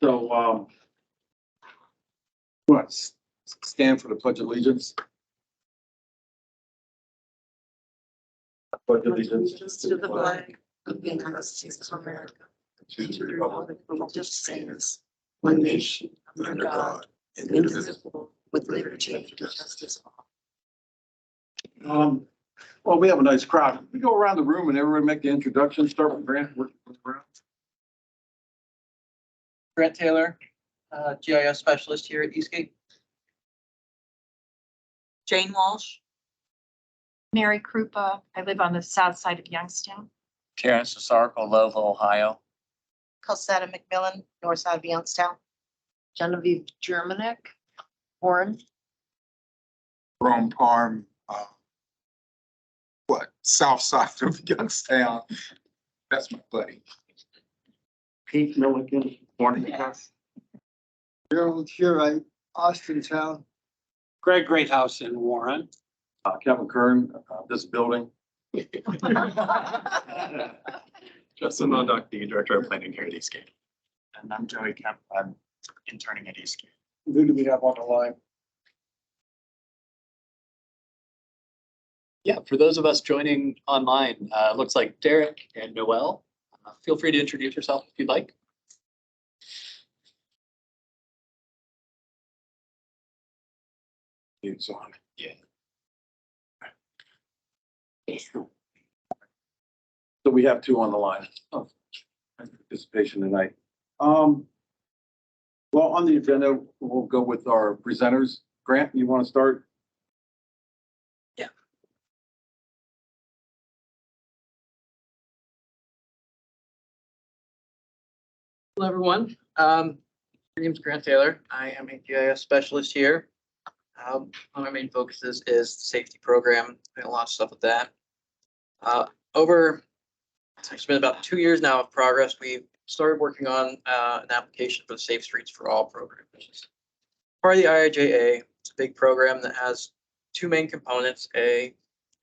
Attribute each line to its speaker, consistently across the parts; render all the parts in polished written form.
Speaker 1: So, what? Stand for the Pledge of Allegiance. Pledge of Allegiance
Speaker 2: To the flag of the United States of America,
Speaker 1: to
Speaker 2: to the republic for which it stands, one nation, under God, indivisible, with liberty and justice for all.
Speaker 1: Well, we have a nice crowd. We go around the room and everyone make the introduction, start with Grant.
Speaker 3: Grant Taylor, GIS specialist here at Eastgate.
Speaker 2: Jane Walsh.
Speaker 4: Mary Krupa. I live on the south side of Youngstown.
Speaker 5: Terrence Sarko, Louisville, Ohio.
Speaker 2: Cosetta McMillan, north side of Youngstown. Genevieve Germanic, Warren.
Speaker 6: Rome Parm, south side of Youngstown. That's my buddy.
Speaker 1: Pete Milliken.
Speaker 6: Morning.
Speaker 7: Gerald Shurite, Austintown.
Speaker 5: Greg Greathouse in Warren.
Speaker 1: Kevin Kern, this building.
Speaker 5: Justin Mondock, the Director of Planning here at Eastgate.
Speaker 8: And I'm Joey Kemp. I'm interning at Eastgate.
Speaker 1: Who do we have on the line?
Speaker 5: Yeah, for those of us joining online, looks like Derek and Noel. Feel free to introduce yourself if you'd like.
Speaker 1: It's on.
Speaker 5: Yeah.
Speaker 1: So we have two on the line of participation tonight. Well, on the agenda, we'll go with our presenters. Grant, you want to start?
Speaker 3: Yeah. Hello, everyone. My name is Grant Taylor. I am a GIS specialist here. One of my main focuses is the safety program, doing a lot of stuff with that. It's been about 2 years now of progress. We've started working on an application for the Safe Streets for All program, which is part of the IIJA. It's a big program that has two main components, a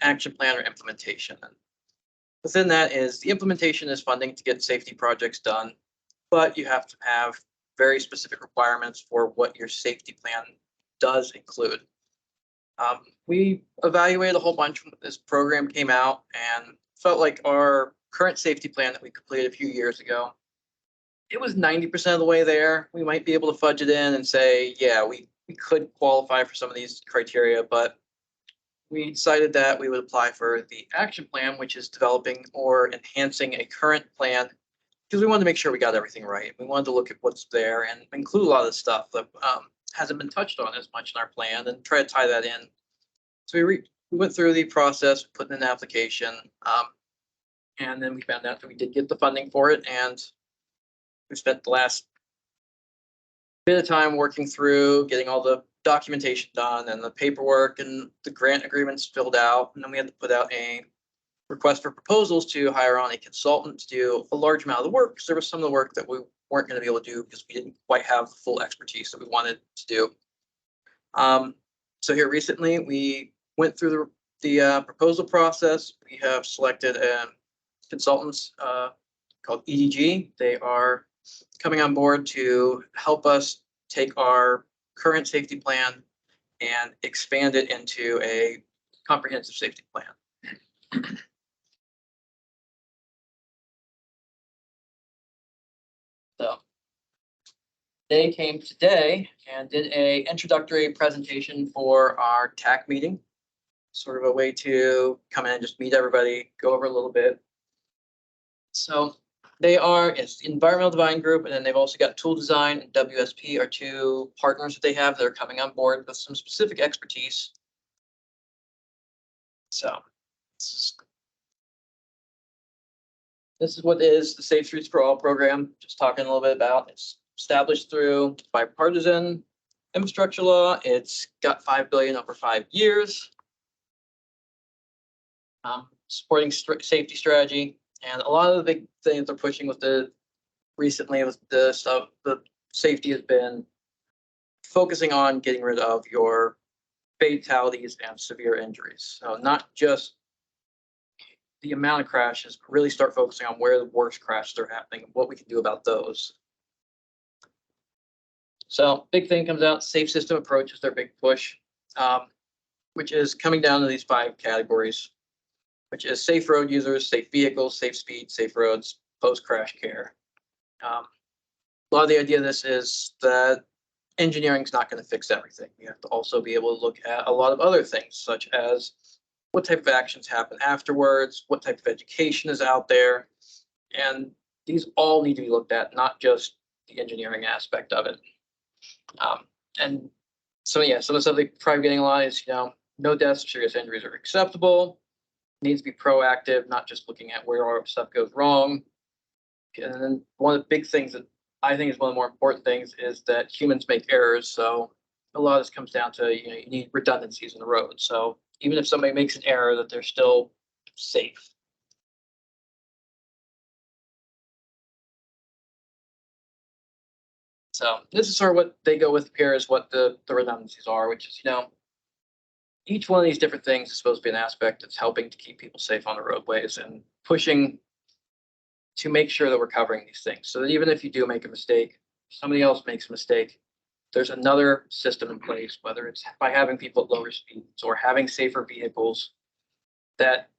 Speaker 3: action plan or implementation. And within that is the implementation is funding to get safety projects done, but you have to have very specific requirements for what your safety plan does include. We evaluated a whole bunch when this program came out and felt like our current safety plan that we completed a few years ago, it was 90% of the way there. We might be able to fudge it in and say, yeah, we could qualify for some of these criteria, but we decided that we would apply for the action plan, which is developing or enhancing a current plan, because we wanted to make sure we got everything right. We wanted to look at what's there and include a lot of the stuff that hasn't been touched on as much in our plan and try to tie that in. So we went through the process, put in an application, and then we found out that we did get the funding for it, and we spent the last bit of time working through getting all the documentation done and the paperwork and the grant agreements filled out. And then we had to put out a request for proposals to hire on a consultant to do a large amount of the work, because there was some of the work that we weren't going to be able to do because we didn't quite have the full expertise that we wanted to do. So here recently, we went through the proposal process. We have selected consultants called EDG. They are coming on board to help us take our current safety plan and expand it into a comprehensive safety plan. So they came today and did a introductory presentation for our TAC meeting, sort of a way to come in and just meet everybody, go over a little bit. So it's the Environmental Design Group, and then they've also got Tool Design and WSP are two partners that they have that are coming on board with some specific expertise. So this is what is the Safe Streets for All program. Just talking a little bit about it's established through bipartisan infrastructure law. It's got $5 billion over 5 years. Supporting safety strategy. And a lot of the big things they're pushing with the safety has been focusing on getting rid of your fatalities and severe injuries. So not just the amount of crashes, really start focusing on where the worst crashes are happening, and what we can do about those. So big thing comes out, safe system approach is their big push, which is coming down to these 5 categories, which is safe road users, safe vehicles, safe speed, safe roads, post-crash care. A lot of the idea of this is that engineering is not going to fix everything. You have to also be able to look at a lot of other things, such as what type of actions happen afterwards, what type of education is out there, and these all need to be looked at, not just the engineering aspect of it. And so, yeah, some of the stuff they probably getting a lot is, no deaths or serious injuries are acceptable. Needs to be proactive, not just looking at where our stuff goes wrong. And then one of the big things that I think is one of the more important things is that humans make errors. So a lot of this comes down to, you need redundancies in the road. So even if somebody makes an error, that they're still safe. So this is sort of what they go with here, is what the redundancies are, which is, each one of these different things is supposed to be an aspect that's helping to keep people safe on the roadways and pushing to make sure that we're covering these things. So that even if you do make a mistake, somebody else makes a mistake, there's another system in place, whether it's by having people at lower speeds or having safer vehicles, that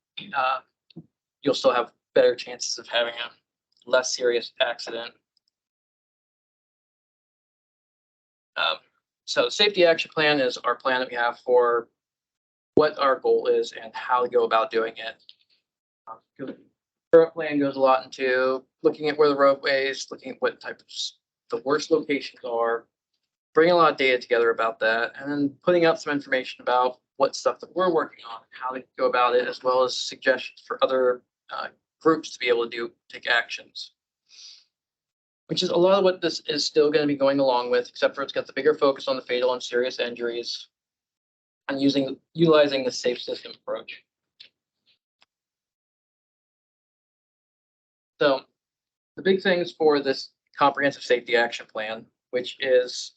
Speaker 3: you'll still have better chances of having a less serious accident. So the safety action plan is our plan that we have for what our goal is and how to go about doing it. The current plan goes a lot into looking at where the roadways, looking at what type of the worst locations are, bringing a lot of data together about that, and then putting out some information about what stuff that we're working on, how to go about it, as well as suggestions for other groups to be able to take actions. Which is a lot of what this is still going to be going along with, except for it's got the bigger focus on the fatal and serious injuries and utilizing the safe system approach. So the big things for this comprehensive safety action plan, which is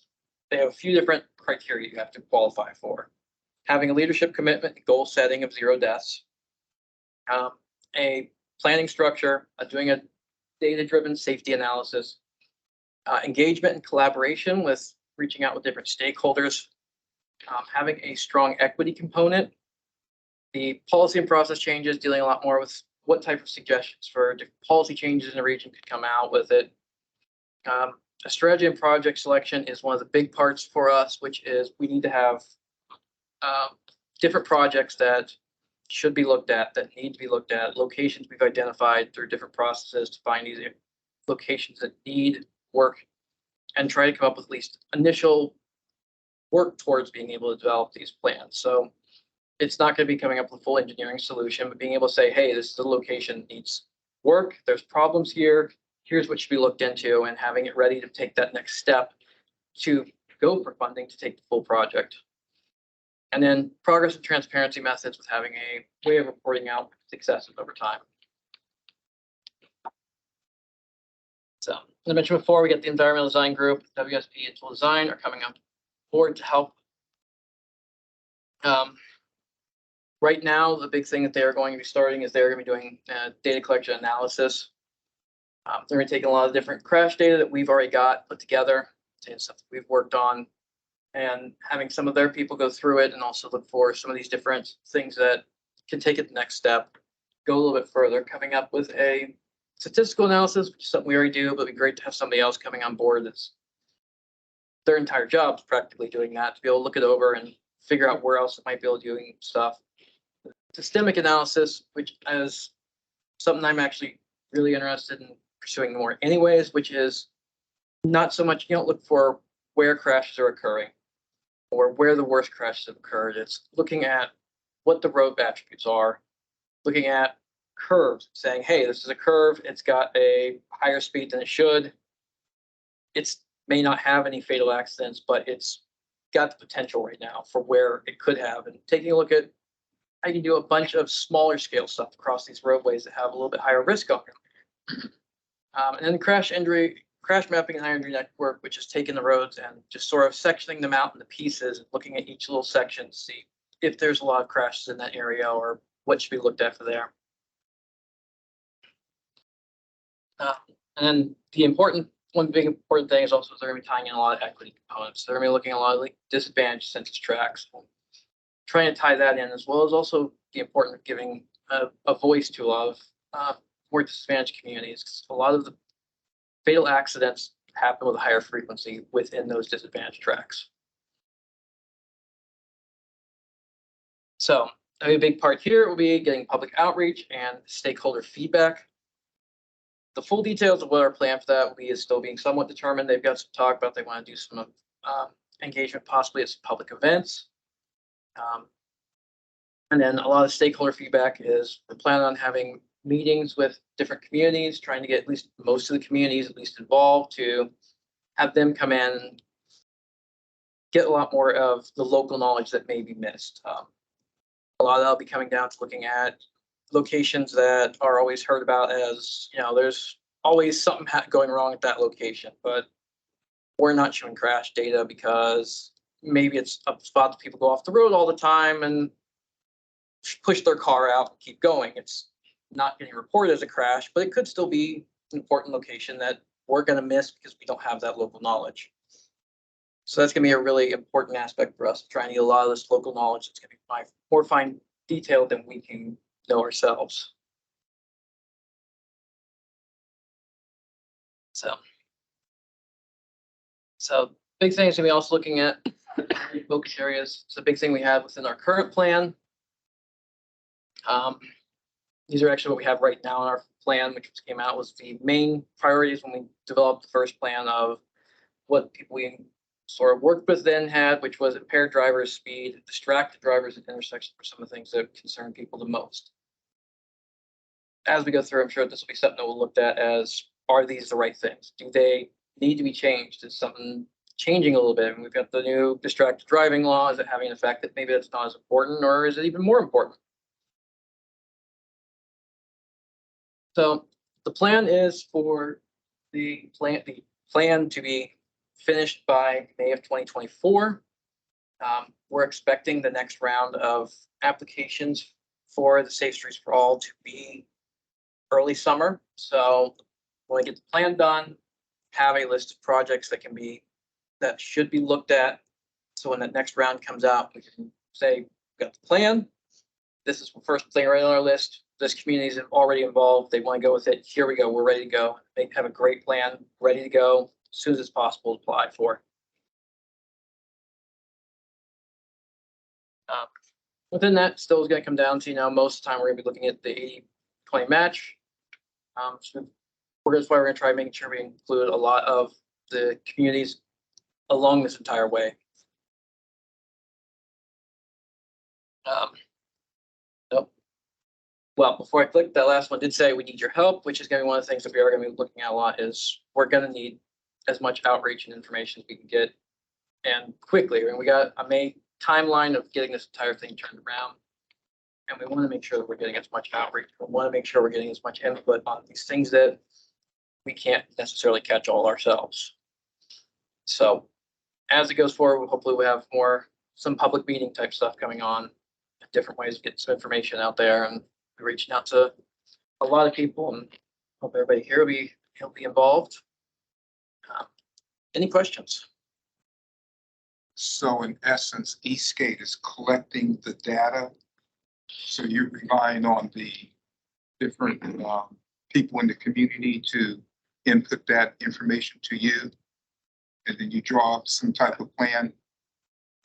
Speaker 3: they have a few different criteria you have to qualify for. Having a leadership commitment and goal setting of 0 deaths, a planning structure, doing a data-driven safety analysis, engagement and collaboration with reaching out with different stakeholders, having a strong equity component, the policy and process changes, dealing a lot more with what type of suggestions for different policy changes in the region could come out with it. A strategy and project selection is one of the big parts for us, which is we need to have different projects that should be looked at, that need to be looked at, locations we've identified through different processes to find these locations that need work, and try to come up with at least initial work towards being able to develop these plans. So it's not going to be coming up with a full engineering solution, but being able to say, hey, this is the location that needs work, there's problems here, here's what should be looked into, and having it ready to take that next step to go for funding to take the full project. And then progress and transparency methods with having a way of reporting out successes over time. So as I mentioned before, we got the environmental design group, WSP and Tool Design are coming on board to help. Right now, the big thing that they are going to be starting is they're going to be doing data collection analysis. They're going to take a lot of different crash data that we've already got put together and stuff that we've worked on, and having some of their people go through it and also look for some of these different things that can take it the next step, go a little bit further, coming up with a statistical analysis, which is something we already do, but it'd be great to have somebody else coming on board that's their entire job's practically doing that, to be able to look it over and figure out where else it might be able to do stuff. Systemic analysis, which is something I'm actually really interested in pursuing more anyways, which is not so much, you don't look for where crashes are occurring or where the worst crashes have occurred. It's looking at what the road attributes are, looking at curves, saying, hey, this is a curve, it's got a higher speed than it should. It's may not have any fatal accidents, but it's got the potential right now for where it could have. And taking a look at how you can do a bunch of smaller scale stuff across these roadways that have a little bit higher risk on them. And then crash mapping and high injury network, which is taking the roads and just sort of sectioning them out into pieces and looking at each little section to see if there's a lot of crashes in that area or what should be looked at for there. And then one big important thing is also they're gonna be tying in a lot of equity components. They're gonna be looking at a lot of like disadvantaged census tracts. Trying to tie that in, as well as also the importance of giving a voice to a lot of more disadvantaged communities. 'Cause a lot of the fatal accidents happen with a higher frequency within those disadvantaged tracts. So a big part here will be getting public outreach and stakeholder feedback. The full details of what our plan for that will be is still being somewhat determined. They've got some talk about they want to do some engagement possibly at some public events. And then a lot of stakeholder feedback is we're planning on having meetings with different communities, trying to get at least most of the communities at least involved to have them come in and get a lot more of the local knowledge that may be missed. A lot of that will be coming down to looking at locations that are always heard about as, there's always something going wrong at that location, but we're not showing crash data because maybe it's a spot that people go off the road all the time and push their car out and keep going. It's not getting reported as a crash, but it could still be an important location that we're going to miss because we don't have that local knowledge. So that's going to be a really important aspect for us, trying to get a lot of this local knowledge that's going to be more fine detailed than we can know ourselves. So big thing is going to be also looking at focus areas. It's a big thing we have within our current plan. These are actually what we have right now in our plan, which came out was the main priorities when we developed the first plan of what people we sort of worked with then had, which was impaired drivers' speed, distracted drivers at intersections for some of the things that concern people the most. As we go through, I'm sure this will be something that we'll look at as, are these the right things? Do they need to be changed? Is something changing a little bit? And we've got the new distracted driving law. Is it having an effect that maybe that's not as important, or is it even more important? So the plan is for the plan to be finished by May of 2024. We're expecting the next round of applications for the Safe Streets for All to be early summer. So when we get the plan done, have a list of projects that should be looked at. So when that next round comes out, we can say, we've got the plan. This is the first thing right on our list. This community is already involved. They want to go with it. Here we go. We're ready to go. They have a great plan ready to go as soon as it's possible to apply for. Within that, still is going to come down to, most of the time we're going to be looking at the 80-20 match. So that's why we're going to try making sure we include a lot of the communities along this entire way. Nope. Well, before I click, that last one did say we need your help, which is going to be one of the things that we are going to be looking at a lot. Is we're going to need as much outreach and information as we can get, and quickly. I mean, we got a May timeline of getting this entire thing turned around, and we want to make sure that we're getting as much outreach. We want to make sure we're getting as much input on these things that we can't necessarily catch all ourselves. So as it goes forward, hopefully we'll have some public meeting type stuff coming on, different ways to get some information out there, and reaching out to a lot of people, and hope everybody here will be involved. Any questions?
Speaker 6: So in essence, Eastgate is collecting the data. So you're relying on the different people in the community to input that information to you, and then you draw up some type of plan.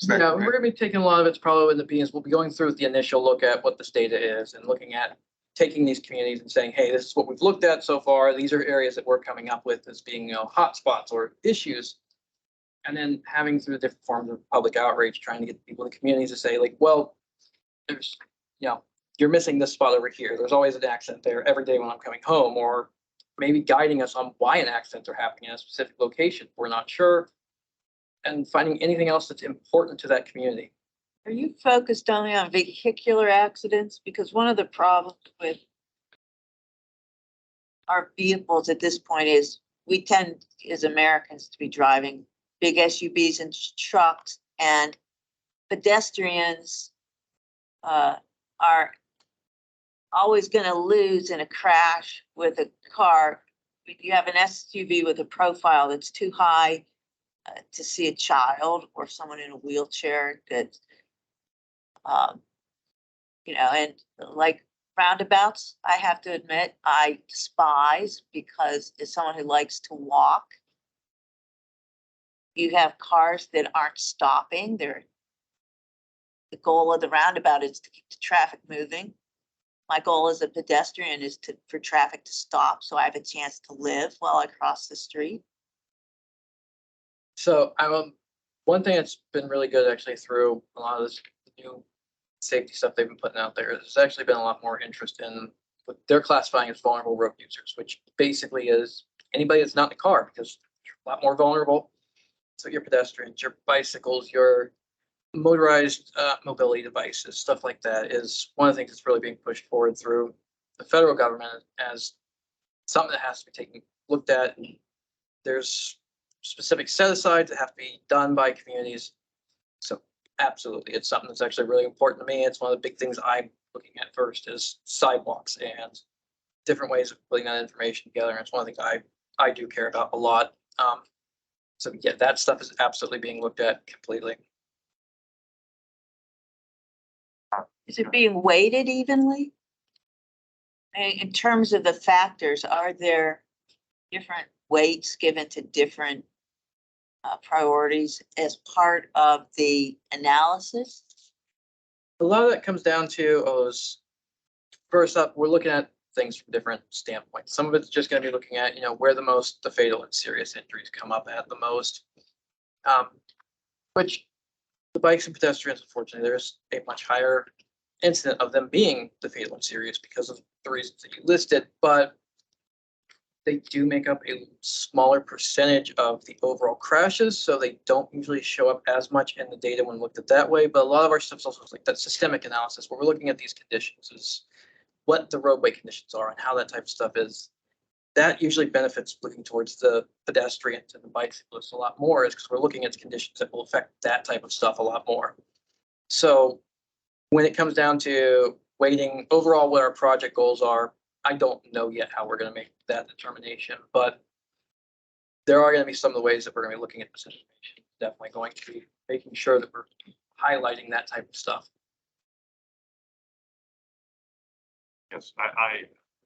Speaker 3: Yeah, we're gonna be taking a lot of it's probably in the beans. We'll be going through the initial look at what this data is and looking at taking these communities and saying, hey, this is what we've looked at so far. These are areas that we're coming up with as being, hotspots or issues. And then having through different forms of public outreach, trying to get people in the communities to say, like, well, there's, you're missing this spot over here. There's always an accident there every day when I'm coming home, or maybe guiding us on why an accidents are happening in a specific location. We're not sure. And finding anything else that's important to that community.
Speaker 2: Are you focused only on vehicular accidents? Because one of the problems with our vehicles at this point is we tend as Americans to be driving big SUVs and trucks, and pedestrians are always going to lose in a crash with a car you have an SUV with a profile that's too high to see a child or someone in a wheelchair that, and like roundabouts, I have to admit, I despise because as someone who likes to walk, you have cars that aren't stopping. The goal of the roundabout is to keep the traffic moving. My goal as a pedestrian is for traffic to stop, so I have a chance to live while I cross the street.
Speaker 3: So one thing that's been really good actually through a lot of this new safety stuff they've been putting out there, there's actually been a lot more interest in what they're classifying as vulnerable road users, which basically is anybody that's not in the car, because you're a lot more vulnerable. So your pedestrians, your bicycles, your motorized mobility devices, stuff like that is one of the things that's really being pushed forward through the federal government as something that has to be looked at. And there's specific set-asides that have to be done by communities. So absolutely, it's something that's actually really important to me. It's one of the big things I'm looking at first is sidewalks and different ways of putting that information together. And it's one of the things I do care about a lot. So yeah, that stuff is absolutely being looked at completely.
Speaker 2: Is it being weighted evenly? In terms of the factors, are there different weights given to different priorities as part of the analysis?
Speaker 3: A lot of that comes down to first up, we're looking at things from different standpoints. Some of it's just going to be looking at, where the fatal and serious injuries come up at the most, which the bikes and pedestrians, unfortunately, there's a much higher incident of them being the fatal and serious because of the reasons that you listed, but they do make up a smaller percentage of the overall crashes, so they don't usually show up as much in the data when looked at that way. But a lot of our stuff is also like that systemic analysis where we're looking at these conditions, is what the roadway conditions are and how that type of stuff is. That usually benefits looking towards the pedestrians and the bicyclists a lot more, is because we're looking at conditions that will affect that type of stuff a lot more. So when it comes down to weighting overall what our project goals are, I don't know yet how we're going to make that determination, but there are going to be some of the ways that we're going to be looking at this information. Definitely going to be making sure that we're highlighting that type of stuff.
Speaker 9: Yes,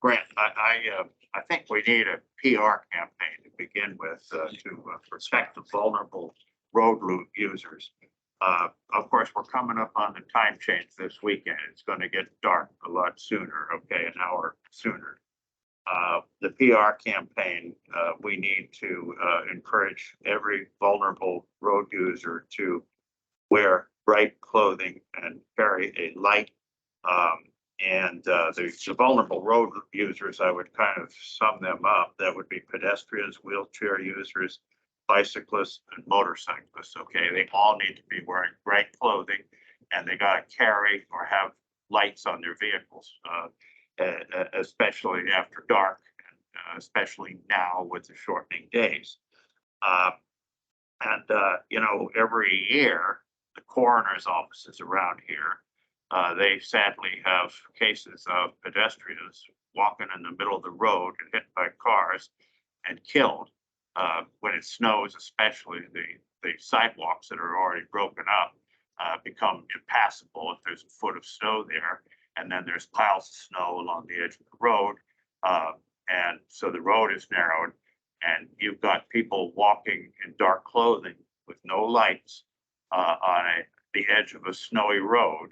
Speaker 9: Grant, I think we need a PR campaign to begin with to protect the vulnerable road users. Of course, we're coming up on the time change this weekend. It's going to get dark a lot sooner, okay, an hour sooner. The PR campaign, we need to encourage every vulnerable road user to wear bright clothing and carry a light. The vulnerable road users, I would kind of sum them up. That would be pedestrians, wheelchair users, bicyclists, and motorcyclists. Okay, they all need to be wearing bright clothing, and they got to carry or have lights on their vehicles, especially after dark, and especially now with the shortening days. Every year, the coroner's offices around here, they sadly have cases of pedestrians walking in the middle of the road and hit by cars and killed. When it snows, especially, the sidewalks that are already broken up become impassable if there's a foot of snow there, and then there's piles of snow along the edge of the road, and so the road is narrowed, and you've got people walking in dark clothing with no lights on the edge of a snowy road,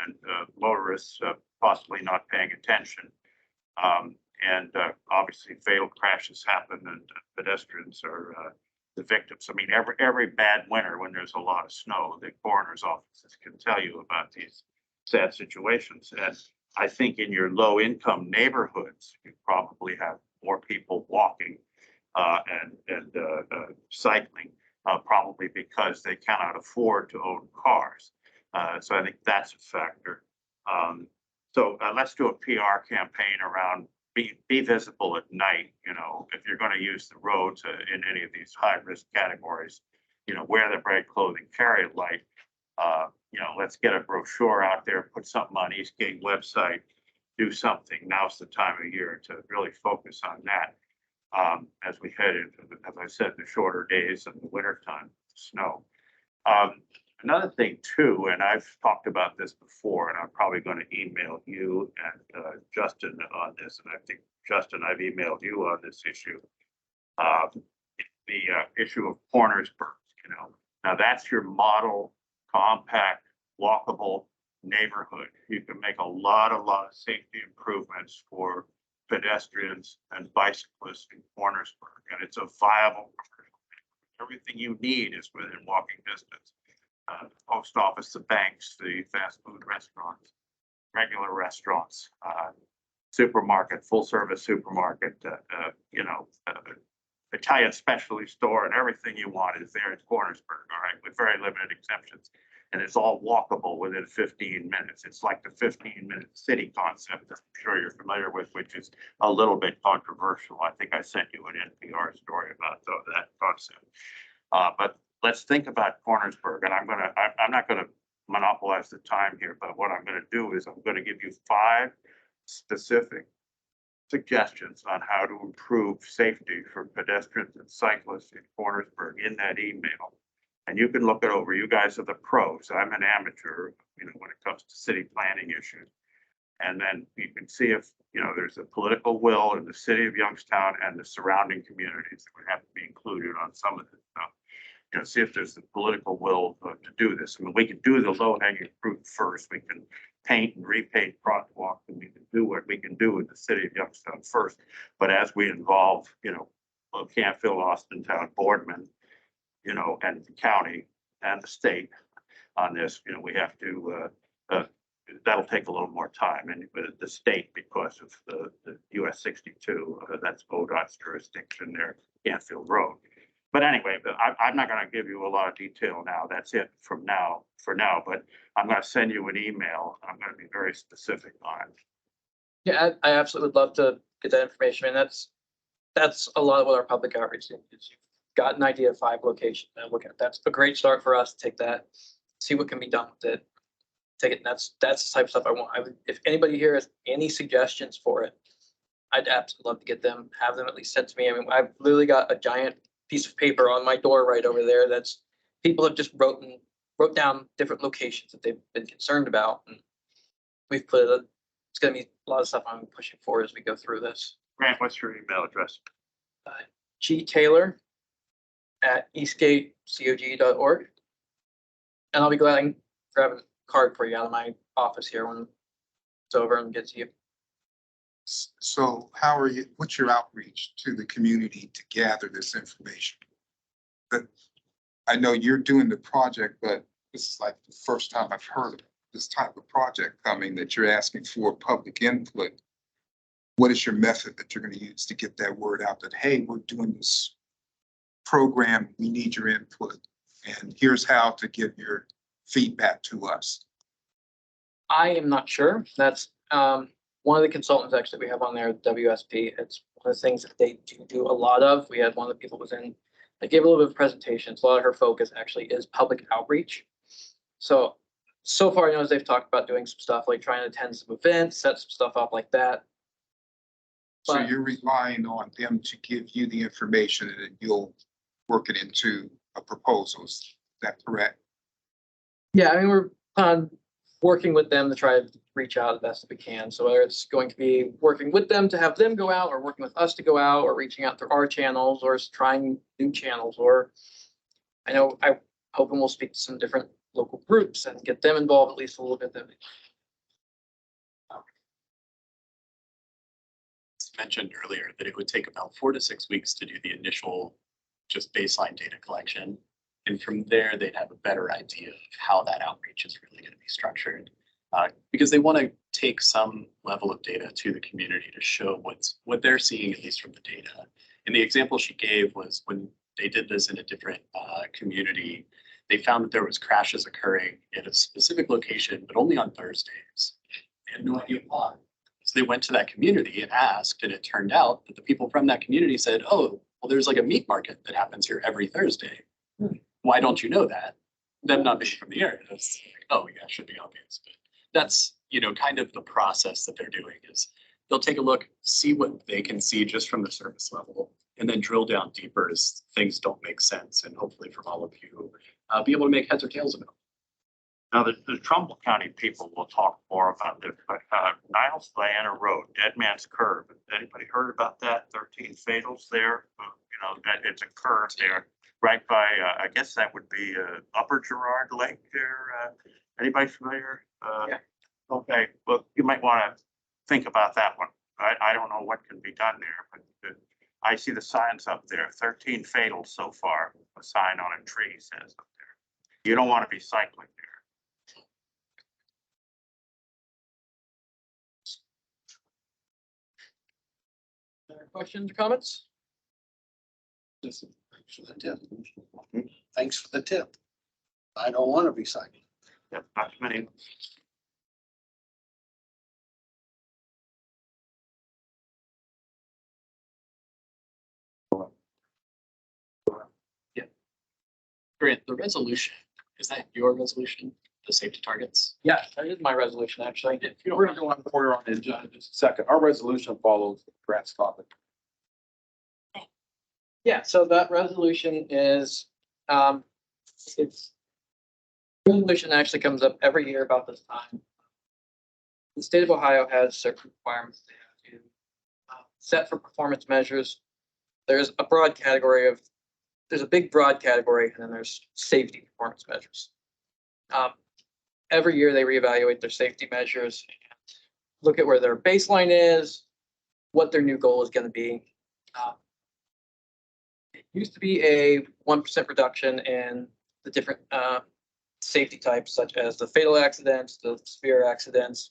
Speaker 9: and motorists possibly not paying attention. Obviously fatal crashes happen, and pedestrians are the victims. I mean, every bad winter when there's a lot of snow, the coroner's offices can tell you about these sad situations. And I think in your low income neighborhoods, you probably have more people walking and cycling, probably because they cannot afford to own cars. So I think that's a factor. So let's do a PR campaign around be visible at night. If you're going to use the roads in any of these high risk categories, wear the bright clothing, carry a light. Let's get a brochure out there, put something on Eastgate website, do something. Now's the time of year to really focus on that. as we head into, as I said, the shorter days and the winter time, snow. Another thing too, and I've talked about this before, and I'm probably going to email you and Justin on this, and I think Justin, I've emailed you on this issue. The issue of Cornersburg, now that's your model, compact, walkable neighborhood. You can make a lot of safety improvements for pedestrians and bicyclists in Cornersburg, and it's a viable, everything you need is within walking distance. The post office, the banks, the fast food restaurants, regular restaurants, supermarket, full service supermarket, Italian specialty store, and everything you want is there in Cornersburg, all right, with very limited exemptions. And it's all walkable within 15 minutes. It's like the 15-minute city concept that I'm sure you're familiar with, which is a little bit controversial. I think I sent you an NPR story about that concept. But let's think about Cornersburg, and I'm not gonna monopolize the time here, but what I'm gonna do is I'm gonna give you 5 specific suggestions on how to improve safety for pedestrians and cyclists in Cornersburg in that email. And you can look it over. You guys are the pros. I'm an amateur, when it comes to city planning issues. And then you can see if, there's a political will in the city of Youngstown and the surrounding communities that would have to be included on some of this stuff. See if there's the political will to do this. I mean, we can do the low hanging fruit first. We can paint and repaint crosswalks, and we can do what we can do in the city of Youngstown first. But as we involve, Canfield, Austintown, Boardman, and the county and the state on this, we have to, that'll take a little more time. And the state, because of the US 62, that's ODOT's jurisdiction there, Canfield Road. But anyway, I'm not going to give you a lot of detail now. That's it for now. But I'm going to send you an email. I'm going to be very specific on it.
Speaker 3: Yeah, I absolutely would love to get that information. And that's a lot of what our public outreach is. You've got an idea of 5 locations and look at that's a great start for us to take that, see what can be done with it. Take it. And that's the type of stuff I want. If anybody here has any suggestions for it, I'd absolutely love to get them, have them at least sent to me. I mean, I've literally got a giant piece of paper on my door right over there that's people have just wrote down different locations that they've been concerned about, and we've put it. It's going to be a lot of stuff I'm pushing for as we go through this.
Speaker 9: Grant, what's your email address?
Speaker 3: gtaylor@eastgatecog.org, and I'll be glad I can grab a card for you out of my office here when it's over and get to you.
Speaker 6: So what's your outreach to the community to gather this information? But I know you're doing the project, but this is like the first time I've heard of this type of project coming, that you're asking for public input. What is your method that you're going to use to get that word out that, hey, we're doing this program, we need your input, and here's how to give your feedback to us?
Speaker 3: I am not sure. That's one of the consultants actually we have on there, WSP. It's one of the things that they do a lot of. We had one of the people was in, they gave a little bit of presentations. A lot of her focus actually is public outreach. So far, I know they've talked about doing some stuff like trying to attend some events, set some stuff up like that.
Speaker 6: So
Speaker 3: But
Speaker 6: you're relying on them to give you the information and then you'll work it into a proposal. Is that correct?
Speaker 3: yeah, I mean, we're working with them to try to reach out as best as we can. So whether it's going to be working with them to have them go out, or working with us to go out, or reaching out through our channels, or trying new channels, or I know I'm hoping we'll speak to some different local groups and get them involved at least a little bit.
Speaker 8: Mentioned earlier that it would take about 4 to 6 weeks to do the initial just baseline data collection. And from there, they'd have a better idea of how that outreach is really going to be structured. Because they want to take some level of data to the community to show what they're seeing, at least from the data. And the example she gave was when they did this in a different community, they found that there was crashes occurring at a specific location, but only on Thursdays. They had no idea why. So they went to that community and asked, and it turned out that the people from that community said, oh, well, there's like a meat market that happens here every Thursday. Why don't you know that? Them not being from the area. That's like, oh, yeah, it should be obvious. But that's, kind of the process that they're doing is they'll take a look, see what they can see just from the surface level, and then drill down deeper as things don't make sense, and hopefully from all of you, be able to make heads or tails of it.
Speaker 9: Now, the Trumbull County people will talk more about this, but Niles Diana Road, Dead Man's Curve. Has anybody heard about that? 13 fatals there. You know, that it's a curve there, right by, I guess that would be Upper Girard Lake there. Anybody familiar?
Speaker 3: Yeah.
Speaker 9: Okay, well, you might want to think about that one. I don't know what can be done there, but I see the signs up there, 13 fatals so far. A sign on a tree says up there. You don't want to be cycling there.
Speaker 3: Other questions or comments?
Speaker 7: Thanks for the tip. Thanks for the tip. I don't want to be cycling.
Speaker 9: Yep, not too many.
Speaker 8: Grant, the resolution, is that your resolution, the safety targets?
Speaker 3: Yeah, that is my resolution, actually.
Speaker 1: We're gonna go on order on the agenda in just a second. Our resolution follows Grant's topic.
Speaker 3: Yeah, so that resolution is, it's, resolution actually comes up every year about this time. The state of Ohio has certain requirements they have to set for performance measures. There's a broad category of, there's a big broad category, and then there's safety performance measures. Every year they reevaluate their safety measures, and look at where their baseline is, what their new goal is going to be. It used to be a 1% reduction in the different safety types, such as the fatal accidents, the severe accidents.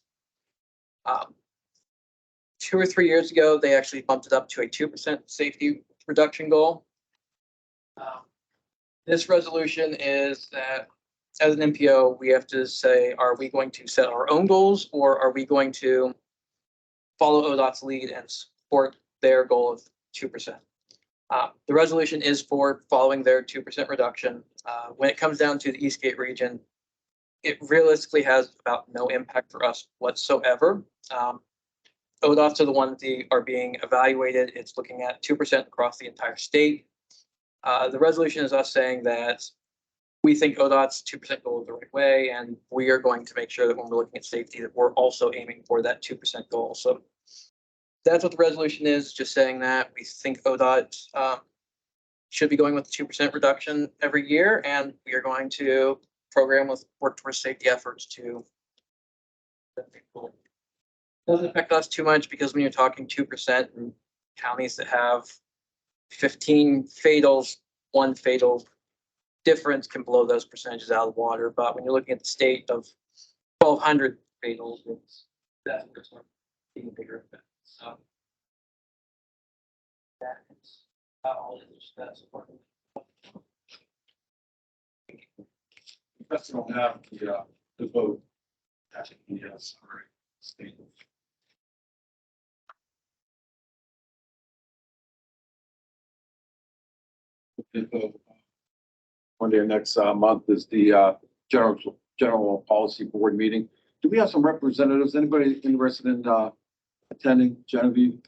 Speaker 3: 2 or 3 years ago, they actually bumped it up to a 2% safety reduction goal. This resolution is that as an MPO, we have to say, are we going to set our own goals, or are we going to follow ODOT's lead and support their goal of 2%? The resolution is for following their 2% reduction. When it comes down to the Eastgate region, it realistically has about no impact for us whatsoever. ODOTs are the ones that are being evaluated. It's looking at 2% across the entire state. The resolution is us saying that we think ODOT's 2% goal is the right way, and we are going to make sure that when we're looking at safety, that we're also aiming for that 2% goal. So that's what the resolution is, just saying that we think ODOT should be going with the 2% reduction every year, and we are going to program with work towards safety efforts to. Doesn't affect us too much, because when you're talking 2% in counties that have 15 fatals, 1 fatal difference can blow those percentages out of the water. But when you're looking at the state of 1,200 fatals, it's that being a bigger effect. So that's all it is. That's important.
Speaker 1: That's don't have the vote. Yes, all right. State. One day next month is the general policy board meeting. Do we have some representatives? Anybody interested in attending? Genevieve?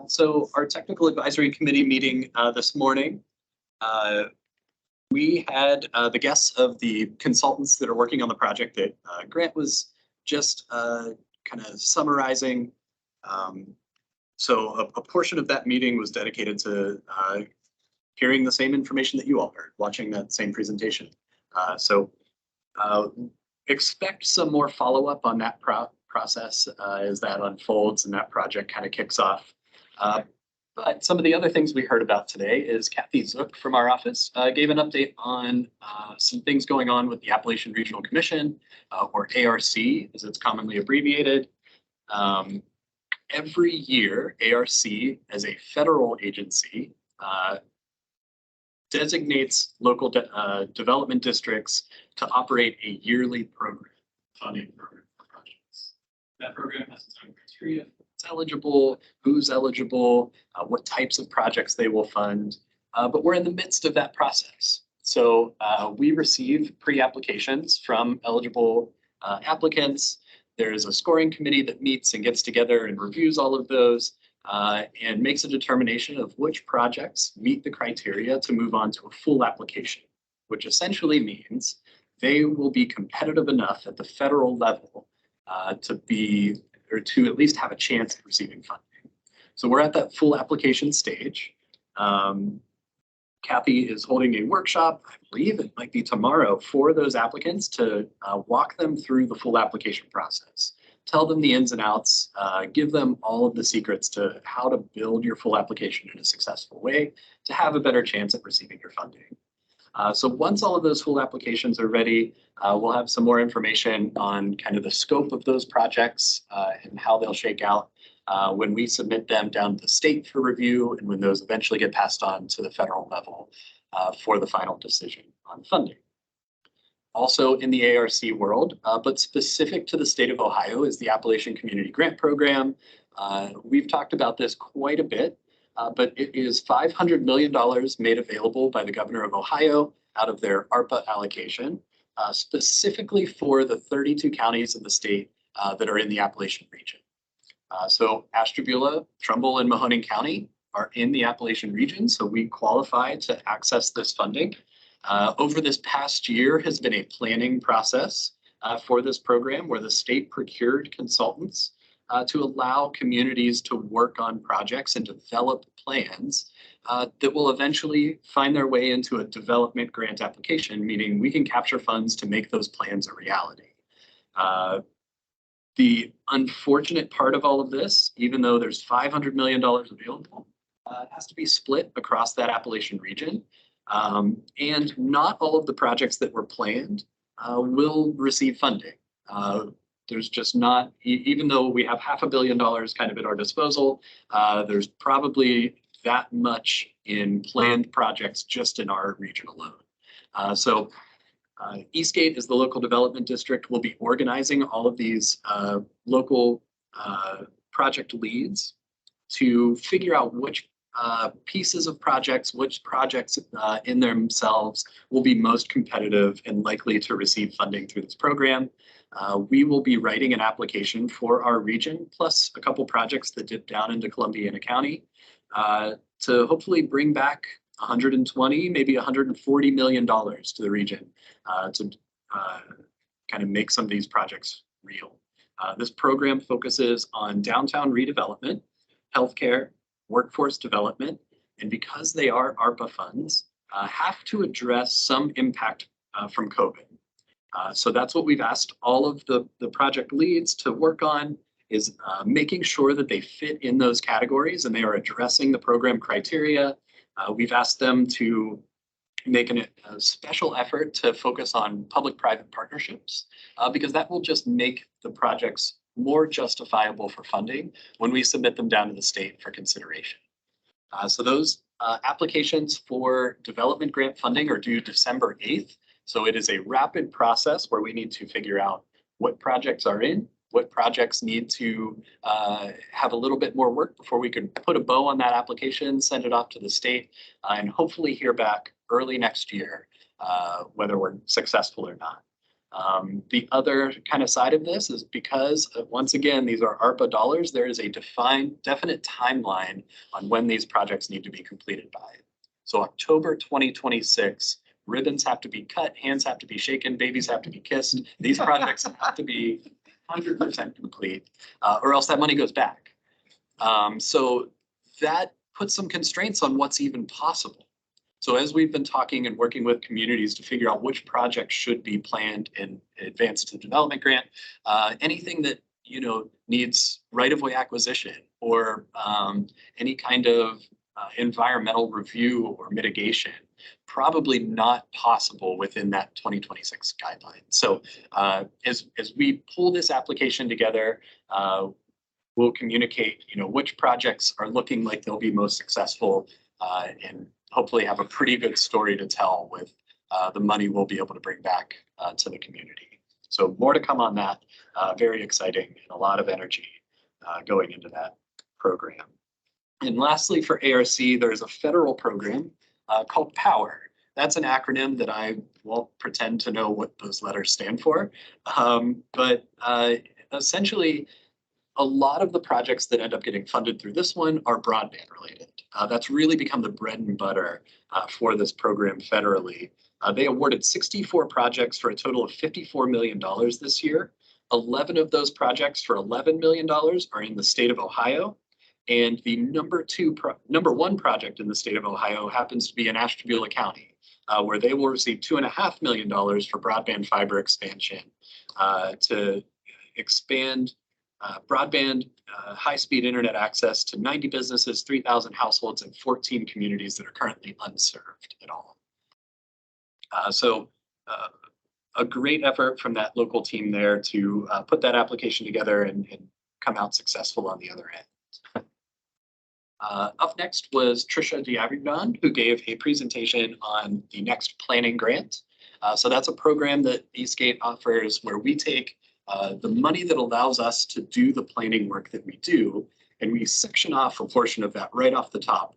Speaker 8: So our technical advisory committee meeting this morning, we had the guests of the consultants that are working on the project that Grant was just kind of summarizing. So a portion of that meeting was dedicated to hearing the same information that you all heard, watching that same presentation. So expect some more follow-up on that process as that unfolds and that project kind of kicks off. But some of the other things we heard about today is Kathy Zook from our office gave an update on some things going on with the Appalachian Regional Commission, or ARC, as it's commonly abbreviated. Every year, ARC, as a federal agency, designates local development districts to operate a yearly program, funding program for projects.
Speaker 5: That program has its own criteria. It's eligible, who's eligible, what types of projects they will fund. But we're in the midst of that process. So we receive pre-applications from eligible applicants. There's a scoring committee that meets and gets together and reviews all of those and makes a determination of which projects meet the criteria to move on to a full application, which essentially means they will be competitive enough at the federal level to be, or to at least have a chance at receiving funding. So we're at that full application stage. Kathy is holding a workshop, I believe it might be tomorrow, for those applicants to walk them through the full application process. Tell them the ins and outs, give them all of the secrets to how to build your full application in a successful way to have a better chance at receiving your funding. So once all of those full applications are ready, we'll have some more information on kind of the scope of those projects and how they'll shake out when we submit them down to the state for review and when those eventually get passed on to the federal level for the final decision on funding. Also in the ARC world, but specific to the state of Ohio, is the Appalachian Community Grant Program. We've talked about this quite a bit. But it is $500 million made available by the governor of Ohio out of their ARPA allocation, specifically for the 32 counties in the state that are in the Appalachian region. So Ashtabula, Trumbull, and Mahoning County are in the Appalachian region, so we qualify to access this funding. Over this past year has been a planning process for this program where the state procured consultants to allow communities to work on projects and develop plans that will eventually find their way into a development grant application, meaning we can capture funds to make those plans a reality. The unfortunate part of all of this, even though there's $500 million available, has to be split across that Appalachian region. And not all of the projects that were planned will receive funding. There's just not, even though we have $500 million kind of at our disposal, there's probably that much in planned projects just in our region alone. So Eastgate is the local development district. We'll be organizing all of these local project leads to figure out which pieces of projects, which projects in themselves will be most competitive and likely to receive funding through this program. We will be writing an application for our region, plus a couple projects that dip down into Columbiana County to hopefully bring back 120, maybe $140 million to the region to kind of make some of these projects real. This program focuses on downtown redevelopment, healthcare, workforce development, and because they are ARPA funds, have to address some impact from COVID. So that's what we've asked all of the project leads to work on, is making sure that they fit in those categories and they are addressing the program criteria. We've asked them to make a special effort to focus on public-private partnerships because that will just make the projects more justifiable for funding when we submit them down to the state for consideration. So those applications for development grant funding are due December 8th. So it is a rapid process where we need to figure out what projects are in, what projects need to have a little bit more work before we can put a bow on that application, send it off to the state, and hopefully hear back early next year, whether we're successful or not. The other kind of side of this is because, once again, these are ARPA dollars, there is a definite timeline on when these projects need to be completed by. So October 2026, ribbons have to be cut, hands have to be shaken, babies have to be kissed. These projects have to be 100% complete, or else that money goes back. So that puts some constraints on what's even possible. So as we've been talking and working with communities to figure out which projects should be planned and advanced to development grant, anything that needs right-of-way acquisition or any kind of environmental review or mitigation, probably not possible within that 2026 guideline. So as we pull this application together, we'll communicate which projects are looking like they'll be most successful and hopefully have a pretty good story to tell with the money we'll be able to bring back to the community. So more to come on that. Very exciting and a lot of energy going into that program. And lastly, for ARC, there's a federal program called POWER. That's an acronym that I won't pretend to know what those letters stand for. But essentially, a lot of the projects that end up getting funded through this one are broadband related. That's really become the bread and butter for this program federally. They awarded 64 projects for a total of $54 million this year. 11 of those projects for $11 million are in the state of Ohio. And the number one project in the state of Ohio happens to be in Ashtabula County, where they will receive $2.5 million for broadband fiber expansion to expand broadband high-speed internet access to 90 businesses, 3,000 households, and 14 communities that are currently unserved at all. A great effort from that local team there to put that application together and come out successful on the other end. Up next was Trisha Diavignon, who gave a presentation on the Next Planning Grant. So that's a program that Eastgate offers where we take the money that allows us to do the planning work that we do, and we section off a portion of that right off the top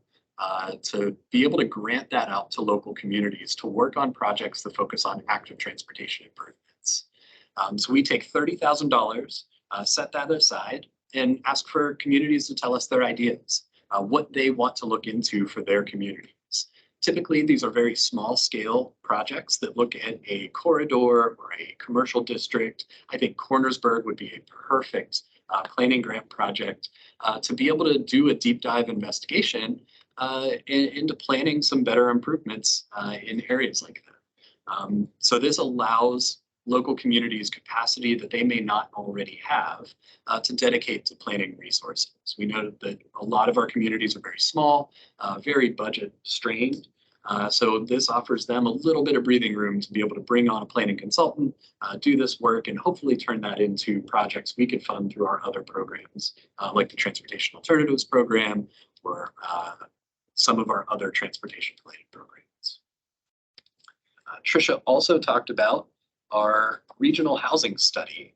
Speaker 5: to be able to grant that out to local communities to work on projects that focus on active transportation improvements. So we take $30,000, set that aside, and ask for communities to tell us their ideas. What they want to look into for their communities. Typically, these are very small scale projects that look at a corridor or a commercial district. I think Cornersburg would be a perfect planning grant project to be able to do a deep dive investigation into planning some better improvements in areas like that. So this allows local communities capacity that they may not already have to dedicate to planning resources. We know that a lot of our communities are very small, very budget strained. So this offers them a little bit of breathing room to be able to bring on a planning consultant, do this work, and hopefully turn that into projects we could fund through our other programs, like the Transportation Alternatives Program or some of our other transportation related programs. Trisha also talked about our regional housing study.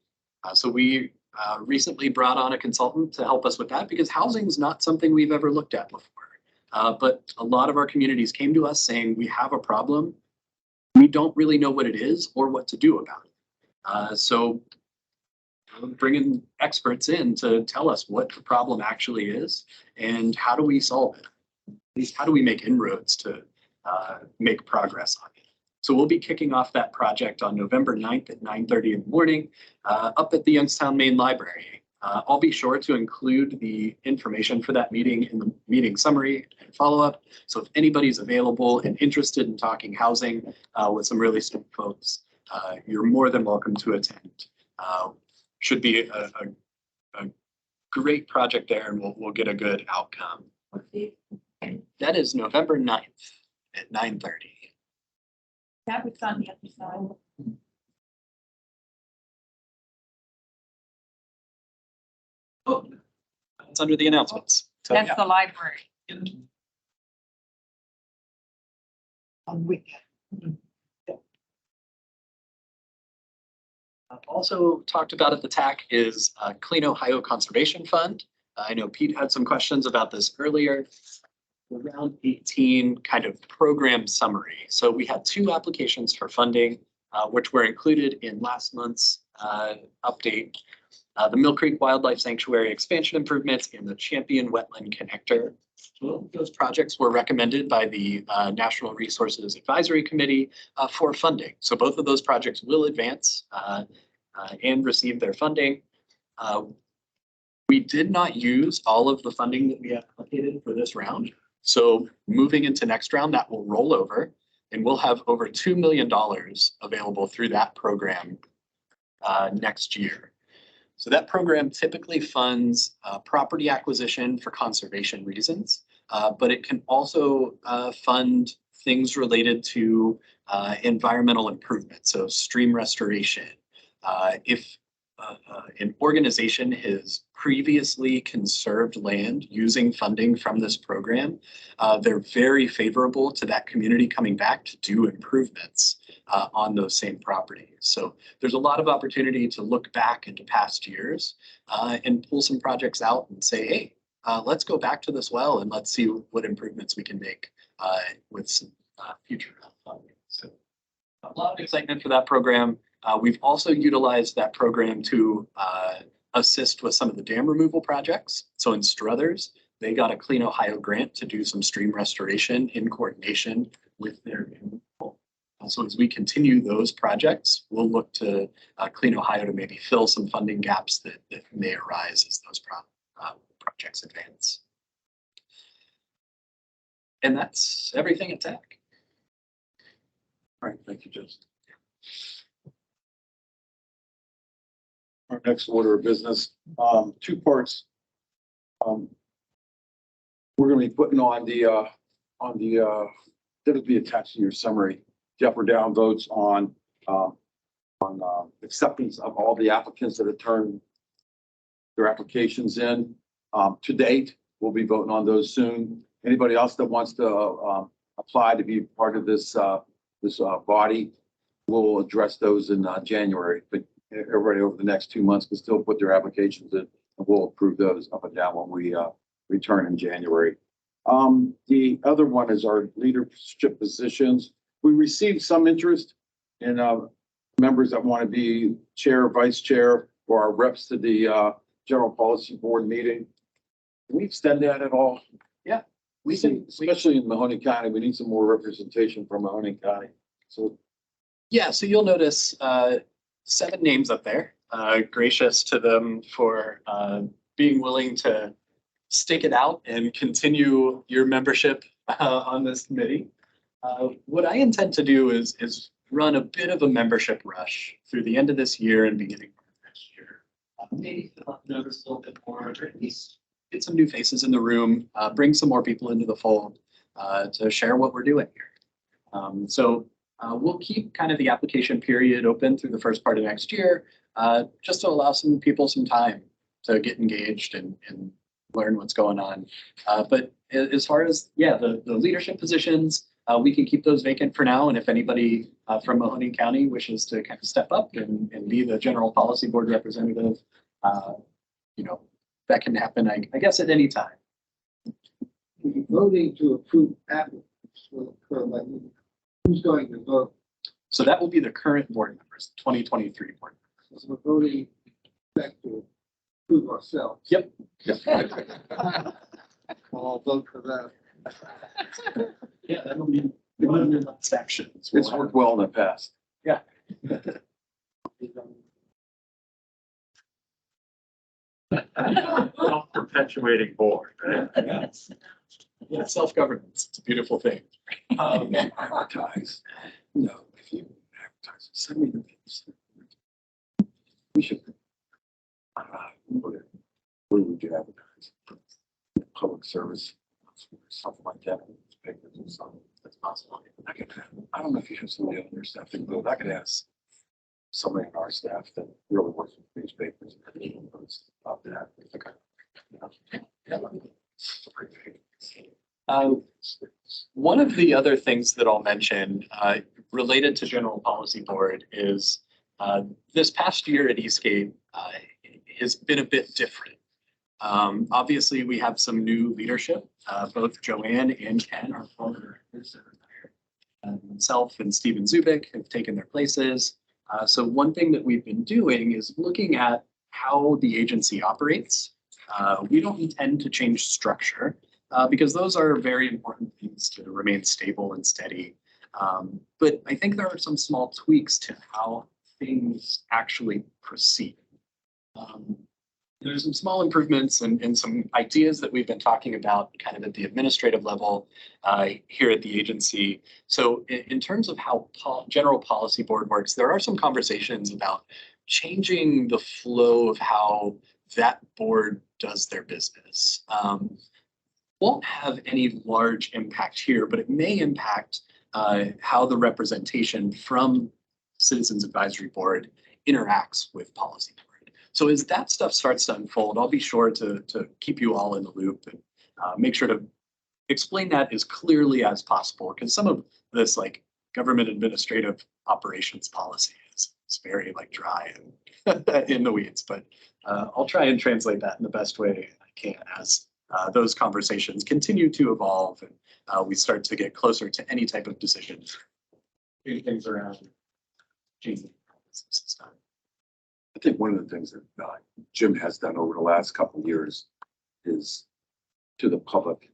Speaker 5: So we recently brought on a consultant to help us with that because housing is not something we've ever looked at before. But a lot of our communities came to us saying we have a problem. We don't really know what it is or what to do about it. So bringing experts in to tell us what the problem actually is and how do we solve it. At least how do we make inroads to make progress on it. So we'll be kicking off that project on November 9th at 9:30 in the morning up at the Youngstown Main Library. I'll be sure to include the information for that meeting in the meeting summary and follow-up. So if anybody's available and interested in talking housing with some really smart folks, you're more than welcome to attend. Should be a great project there and we'll get a good outcome. That is November 9th at 9:30.
Speaker 4: That was on the other side.
Speaker 5: Oh, it's under the announcements. So,
Speaker 4: That's
Speaker 5: yeah.
Speaker 4: the library.
Speaker 7: On weekend.
Speaker 5: Also talked about at the TAC is Clean Ohio Conservation Fund. I know Pete had some questions about this earlier. Around 18 kind of program summary. So we had 2 applications for funding, which were included in last month's update. The Mill Creek Wildlife Sanctuary expansion improvements and the Champion Wetland Connector. Those projects were recommended by the National Resources Advisory Committee for funding. So both of those projects will advance and receive their funding. We did not use all of the funding that we have allocated for this round. So moving into next round, that will roll over and we'll have over $2 million available through that program next year. So that program typically funds property acquisition for conservation reasons, but it can also fund things related to environmental improvement, so stream restoration. If an organization has previously conserved land using funding from this program, they're very favorable to that community coming back to do improvements on those same properties. So there's a lot of opportunity to look back into past years and pull some projects out and say, hey, let's go back to this well and let's see what improvements we can make with some future funding. So a lot of excitement for that program. We've also utilized that program to assist with some of the dam removal projects. So in Struthers, they got a Clean Ohio grant to do some stream restoration in coordination with their dam removal. So as we continue those projects, we'll look to Clean Ohio to maybe fill some funding gaps that may arise as those projects advance. And that's everything at TAC.
Speaker 1: All right, thank you, Justin. Our next order of business, two parts. We're gonna be putting on the, that'll be attached to your summary, the up or down votes on acceptance of all the applicants that have turned their applications in. To date, we'll be voting on those soon. Anybody else that wants to apply to be part of this body, we'll address those in January. But everybody over the next 2 months can still put their applications in, and we'll approve those up and down when we return in January. The other one is our leadership positions. We received some interest in members that want to be chair, vice chair, or our reps to the general policy board meeting. Can we extend that at all?
Speaker 5: Yeah,
Speaker 1: Especially in Mahoney County, we need some more representation from Mahoney County. So
Speaker 5: yeah, so you'll notice 7 names up there. Gracious to them for being willing to stick it out and continue your membership on this committee. What I intend to do is run a bit of a membership rush through the end of this year and beginning of next year. Maybe notice a little bit more, or at least get some new faces in the room, bring some more people into the fold to share what we're doing here. So we'll keep kind of the application period open through the first part of next year, just to allow some people some time to get engaged and learn what's going on. But as far as, the leadership positions, we can keep those vacant for now. And if anybody from Mahoney County wishes to kind of step up and be the general policy board representative, that can happen, I guess, at any time.
Speaker 7: Voting to approve applicants will occur by who's going to vote?
Speaker 5: So that will be the current board members, 2023 board members.
Speaker 7: So we're voting back to approve ourselves.
Speaker 5: Yep.
Speaker 7: I'll vote for that.
Speaker 5: Yeah, that'll be one of your last actions.
Speaker 1: it's worked well in the past.
Speaker 5: Yeah.
Speaker 9: Self-perpetuating board, right?
Speaker 5: Yeah, self-governance. It's a beautiful thing.
Speaker 1: Advertise. No, if you advertise, send me the things. We should. Where would you advertise? Public service, something like that. Papers or something. That's possible. I don't know if you have somebody on your staff that I could ask somebody on our staff that really works with newspapers. About that.
Speaker 5: One of the other things that I'll mention related to general policy board is this past year at Eastgate has been a bit different. Obviously, we have some new leadership. Both Joanne and Ken, our former directors, myself and Stephen Zubik have taken their places. So one thing that we've been doing is looking at how the agency operates. We don't intend to change structure because those are very important things to remain stable and steady. But I think there are some small tweaks to how things actually proceed. There's some small improvements and some ideas that we've been talking about kind of at the administrative level here at the agency. So in terms of how general policy board works, there are some conversations about changing the flow of how that board does their business. Won't have any large impact here, but it may impact how the representation from Citizens Advisory Board interacts with policy board. So as that stuff starts to unfold, I'll be sure to keep you all in the loop and make sure to explain that as clearly as possible, because some of this like government administrative operations policy is very like dry and in the weeds, but I'll try and translate that in the best way I can as those conversations continue to evolve and we start to get closer to any type of decision. Do things around changing this time.
Speaker 1: I think one of the things that Jim has done over the last couple of years is to the public,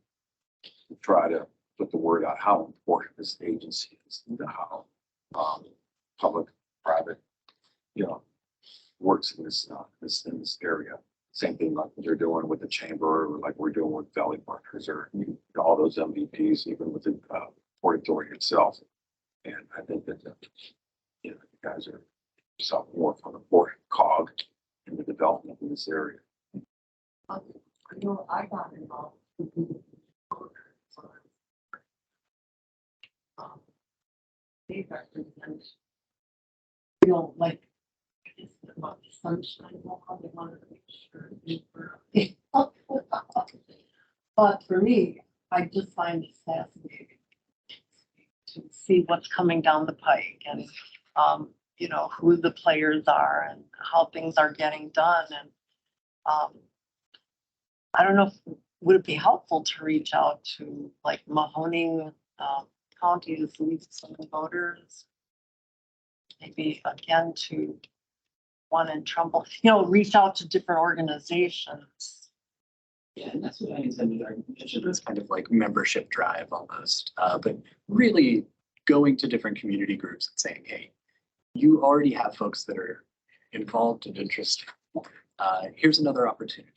Speaker 1: to try to put the word out how important this agency is, and how public, private, works in this area. Same thing like what they're doing with the chamber, or like we're doing with Valley Partners, or all those MVPs, even with the Port Authority itself. And I think that you guys are some more from an important cog in the development in this area.
Speaker 10: I know I got involved. They represent, you know, like, it's about the sunshine law, they wanted to make sure they were. But for me, I just find it fascinating to see what's coming down the pike and, you know, who the players are and how things are getting done. And I don't know, would it be helpful to reach out to like Mahoning County to leave some voters? Maybe again to one in Trumbull, you know, reach out to different organizations.
Speaker 5: Yeah, and that's what I intended. I mentioned this kind of like membership drive almost, but really going to different community groups and saying, hey, you already have folks that are involved and interested. Here's another opportunity,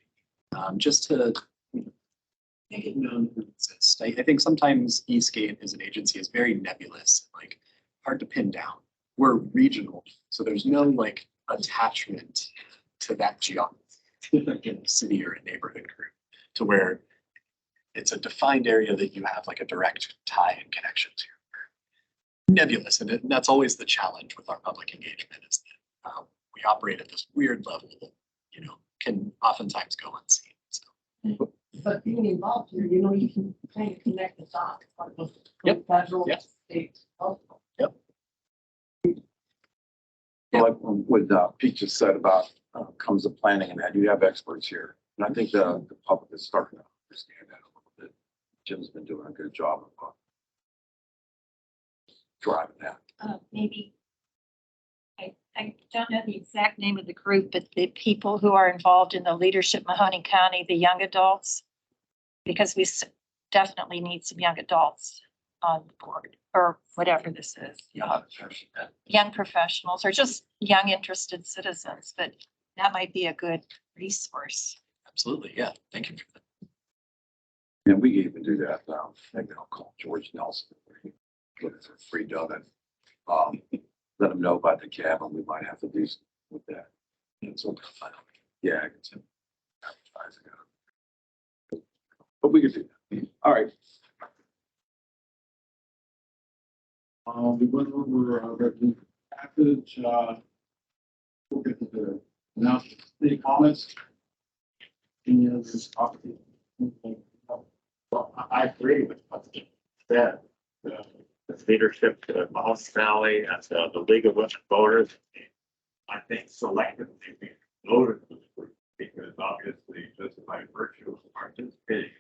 Speaker 5: just to make it known who exists. I think sometimes Eastgate as an agency is very nebulous, like hard to pin down. We're regional, so there's no like attachment to that geography in a city or a neighborhood group, to where it's a defined area that you have like a direct tie and connection to. Nebulous, and that's always the challenge with our public engagement, is that we operate at this weird level that, you know, can oftentimes go unseen. So.
Speaker 10: But being involved here, you know, you can kind of connect the dots.
Speaker 5: Yep.
Speaker 10: Federal,
Speaker 5: Yep.
Speaker 10: state, local.
Speaker 5: Yep.
Speaker 1: Like what Pete just said about comes to planning and that, you have experts here. And I think the public is starting to understand that a little bit. Jim's been doing a good job of driving that.
Speaker 4: Maybe. I don't know the exact name of the group, but the people who are involved in the leadership Mahoning County, the young adults, because we definitely need some young adults on the board or whatever this is. Young professionals or just young interested citizens, but that might be a good resource.
Speaker 5: Absolutely, yeah. Thank you for that.
Speaker 1: And we even do that now. Maybe I'll call George Nelson. Get it for free done. Let them know about the cab, and we might have to do something with that. And so, yeah, I can send advertising out. But we could do that. All right. We went over our revenue package. We'll get to the announcement. Any comments? Any other topic?
Speaker 9: Well, I agree with what you said. The leadership to Moss Valley and the League of Women Voters. I think selectively we voted for the group because obviously just by virtue of participating,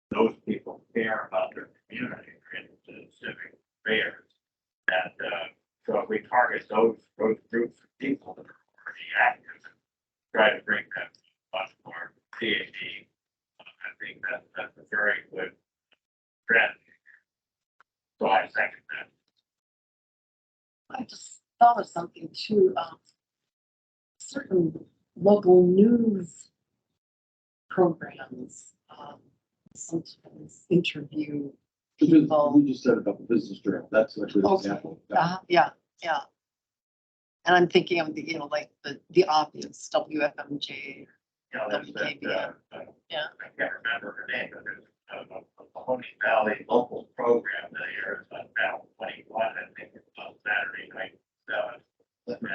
Speaker 9: those people care about their community and the civic affairs. And so if we target those groups of people that are already active and try to bring them much more CAD, I think that's a very good trend. So I second that.
Speaker 10: I just thought of something too. Certain local news programs sometimes interview people.
Speaker 1: We just said about the business journal. That's a good example.
Speaker 10: Yeah. And I'm thinking of the, you know, like the obvious WFMJ.
Speaker 9: You know, there's that,
Speaker 10: Yeah.
Speaker 9: I can't remember her name, but there's a Mahoning Valley local program that airs on Channel 21, I think it's on Saturday night.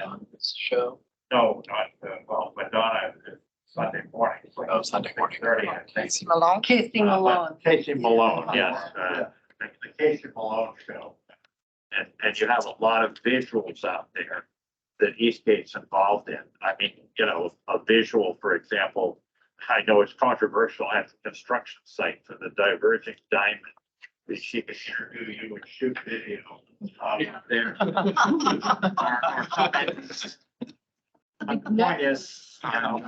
Speaker 3: On this show.
Speaker 9: No, not, well, Madonna is Sunday morning.
Speaker 5: Oh, Sunday morning.
Speaker 9: 6:30, I think.
Speaker 10: Casey Malone. Casey
Speaker 9: But
Speaker 10: Malone.
Speaker 9: Casey Malone, yes, the Casey Malone show. And you have a lot of visuals out there that Eastgate's involved in. I mean, you know, a visual, for example, I know it's controversial at the construction site for the diverging diamond. That she could interview you and shoot video there. Or something. The point is, you know,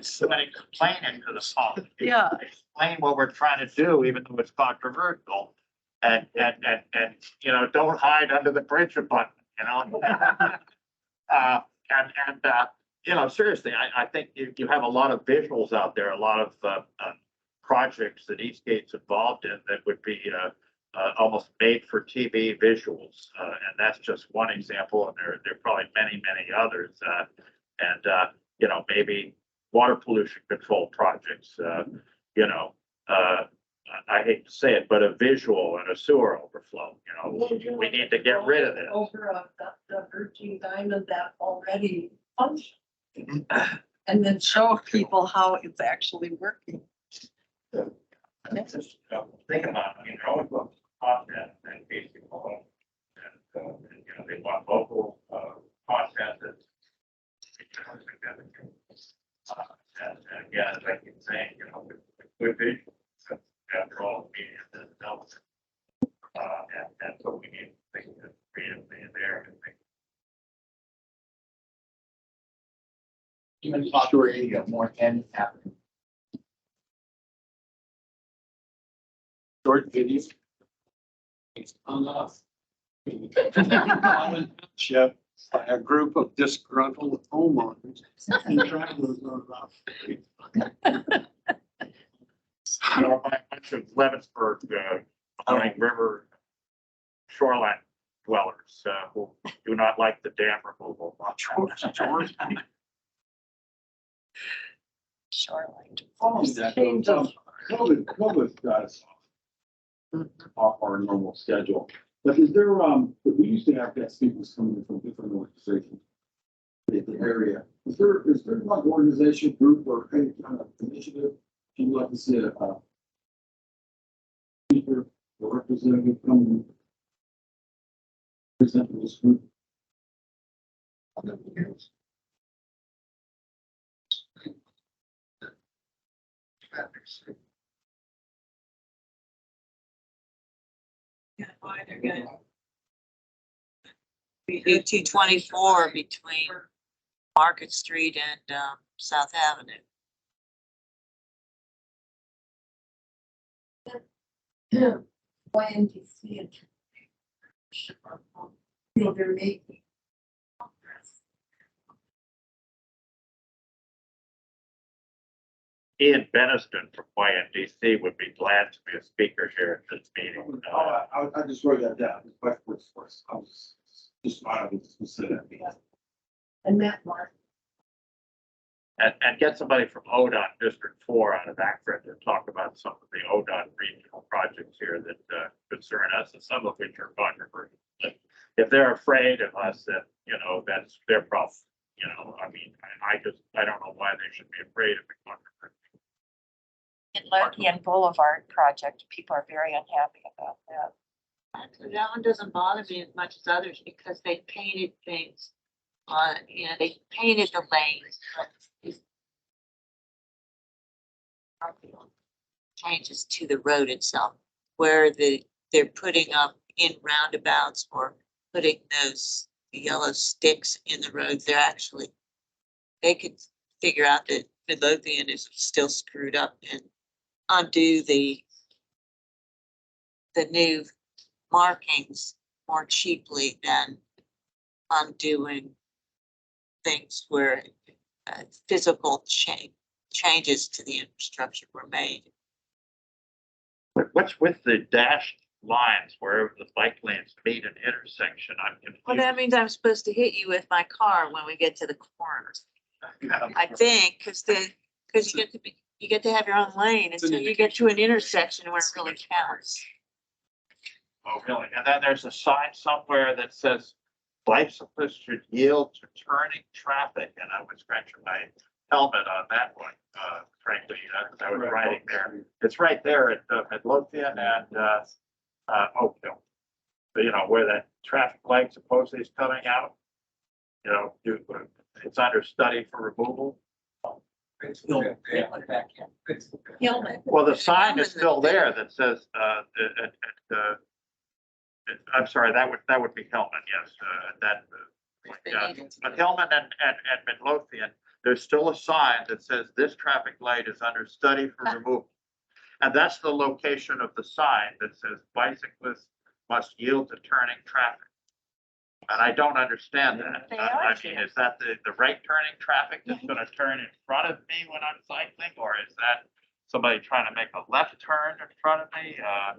Speaker 9: somebody complaining to the phone.
Speaker 10: Yeah.
Speaker 9: Explain what we're trying to do, even though it's controversial. And, you know, don't hide under the bridge button, you know? You know, seriously, I think you have a lot of visuals out there, a lot of, projects that Eastgate's involved in that would be, almost made for TV visuals. And that's just one example, and there are probably many, many others. You know, maybe water pollution control projects, you know, I hate to say it, but a visual and a sewer overflow, you know, we need to get rid of this.
Speaker 10: Over the virgin diamond that already functions. And then show people how it's actually working.
Speaker 9: Just think about, it, you know, what content and basic and, you know, they want local, content that's. And again, as I keep saying, you know, with good visuals, after all, media that helps. And so we need to think creatively in there and think.
Speaker 7: Even sure you got more ends happening. Short video. It's enough.
Speaker 1: Chef, by a group of disgruntled homeowners and travelers on Route 3.
Speaker 9: You know, by a bunch of Leavittsburg, Mahoning River shoreline dwellers, who do not like the dam removal.
Speaker 4: Shoreline.
Speaker 1: COVID got us off our normal schedule. But is there, we used to have guest speakers coming in from different organizations in the area. Is there like organization group or any kind of initiative you'd like to see a speaker or representative come and present to this group?
Speaker 2: Yeah, why they're gonna do 224 between Market Street and South Avenue.
Speaker 10: YMDC and you know, they're making progress.
Speaker 9: Ian Beniston from YMDC would be glad to be a speaker here at this meeting.
Speaker 1: I just wrote that down. I was just wanted to say that.
Speaker 10: And Matt Mark.
Speaker 9: And get somebody from ODOT District 4 out of Akron to talk about some of the ODOT regional projects here that concern us, and some of which are controversial. If they're afraid of us, then, you know, that's their problem. You know, I mean, I don't know why they should be afraid of the controversy.
Speaker 4: In Lothian Boulevard project, people are very unhappy about that.
Speaker 2: Actually, that one doesn't bother me as much as others because they painted things on, you know, they painted the lanes. Changes to the road itself, where they're putting up in roundabouts or putting those yellow sticks in the road. They're actually, they could figure out that Midlothian is still screwed up and undo the new markings more cheaply than undoing things where physical changes to the infrastructure were made.
Speaker 9: But what's with the dashed lines wherever the bike lanes meet an intersection? I'm confused.
Speaker 2: Well, that means I'm supposed to hit you with my car when we get to the corners. I think, because you get to have your own lane until you get to an intersection where it really counts.
Speaker 9: Oh, really? And then there's a sign somewhere that says bicyclists should yield to turning traffic, and I was scratching my helmet on that one, frankly, I was riding there. It's right there at Midlothian and, Oak Hill. You know, where that traffic light supposedly is coming out. You know, it's under study for removal.
Speaker 4: Hillman.
Speaker 9: Well, the sign is still there that says, I'm sorry, that would be Hellman, yes, but Hellman and Midlothian, there's still a sign that says this traffic light is under study for removal. And that's the location of the sign that says bicyclists must yield to turning traffic. And I don't understand that.
Speaker 4: They
Speaker 9: I
Speaker 4: are
Speaker 9: mean,
Speaker 4: here.
Speaker 9: is that the right turning traffic that's gonna turn in front of me when I'm cycling? Or is that somebody trying to make a left turn in front of me? I'm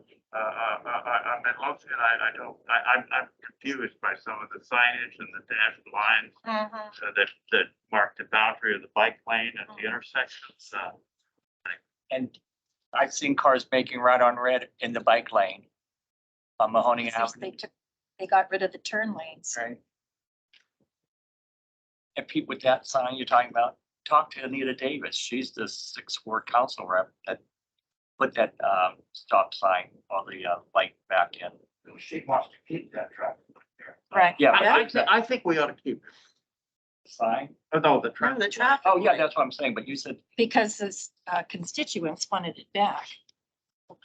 Speaker 9: in Lothian, I'm confused by some of the signage and the dashed lines
Speaker 4: Mhm.
Speaker 9: that mark the boundary of the bike lane at the intersections.
Speaker 11: And I've seen cars making right on red in the bike lane on Mahoning Avenue.
Speaker 4: They got rid of the turn lanes.
Speaker 11: Right. And Pete, with that sign you're talking about, talk to Anita Davis. She's the 6th Ward Council rep that put that stop sign or the light back in.
Speaker 9: She wants to keep that traffic there.
Speaker 4: Right.
Speaker 11: Yeah.
Speaker 9: I think we ought to keep it.
Speaker 11: Sign?
Speaker 9: Oh, no, the
Speaker 2: No,
Speaker 9: traffic.
Speaker 2: the traffic.
Speaker 11: Oh, yeah,
Speaker 2: light.
Speaker 11: that's what I'm saying, but you said,
Speaker 4: Because the constituents wanted it back.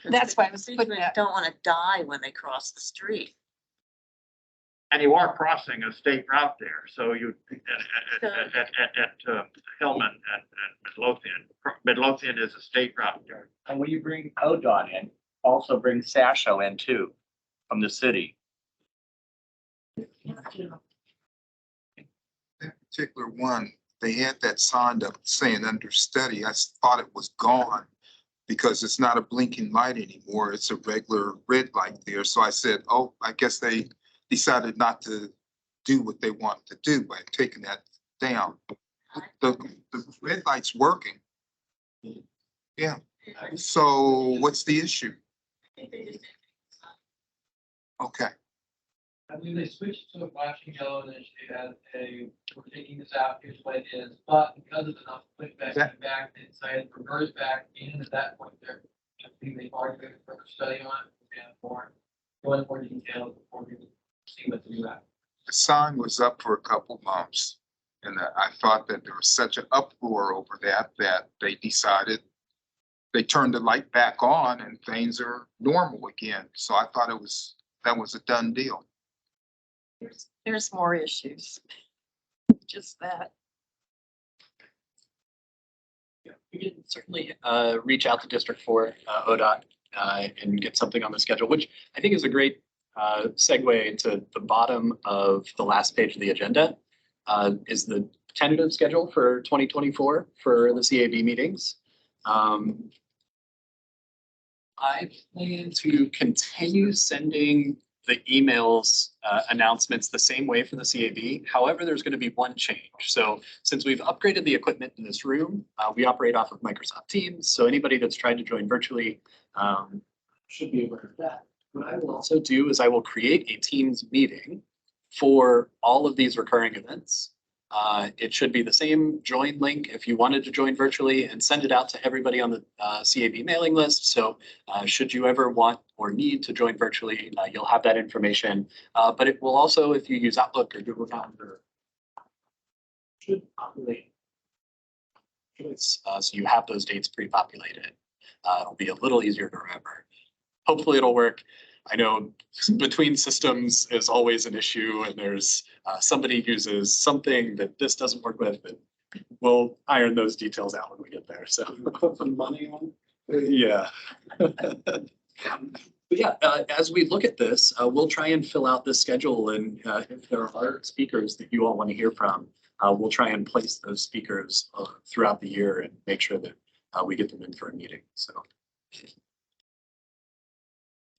Speaker 4: That's why I was putting
Speaker 2: Constituents
Speaker 4: that.
Speaker 2: don't want to die when they cross the street.
Speaker 9: And you are crossing a state route there, so you, at Hillman and Midlothian. Midlothian is a state route there.
Speaker 11: and when you bring ODOT in, also bring Sasho in too, from the city.
Speaker 6: That particular one, they had that sign up saying under study. I thought it was gone because it's not a blinking light anymore. It's a regular red light there. So I said, oh, I guess they decided not to do what they wanted to do by taking that down. The red light's working. Yeah. So what's the issue? Okay.
Speaker 12: I mean, they switched to a flashing yellow, and then she had we're taking this out, here's what it is, but because of enough pushback
Speaker 6: That-
Speaker 12: and back, they decided to reverse back, and at that point, I think they are doing a further study on it, and go into more detail before we see what to do after.
Speaker 6: The sign was up for a couple months. And I thought that there was such an uproar over that they decided, they turned the light back on and things are normal again. So I thought that was a done deal.
Speaker 4: There's more issues. Just that.
Speaker 5: Yeah, we can certainly reach out to District 4, ODOT, and get something on the schedule, which I think is a great segue into the bottom of the last page of the agenda, is the tentative schedule for 2024 for the CAB meetings. I plan to continue sending the emails announcements the same way for the CAB. However, there's going to be one change. So since we've upgraded the equipment in this room, we operate off of Microsoft Teams. So anybody that's tried to join virtually should be aware of that. What I will also do is I will create a Teams meeting for all of these recurring events. It should be the same join link if you wanted to join virtually, and send it out to everybody on the CAB mailing list. So should you ever want or need to join virtually, you'll have that information. But it will also, if you use Outlook or Google Calendar, should populate. So you have those dates pre-populated. It'll be a little easier to remember. Hopefully it'll work. I know between systems is always an issue, and there's somebody uses something that this doesn't work with, but we'll iron those details out when we get there. So
Speaker 8: Put some money on.
Speaker 5: yeah. But yeah, as we look at this, we'll try and fill out this schedule, and if there are speakers that you all want to hear from, we'll try and place those speakers throughout the year and make sure that we get them in for a meeting. So.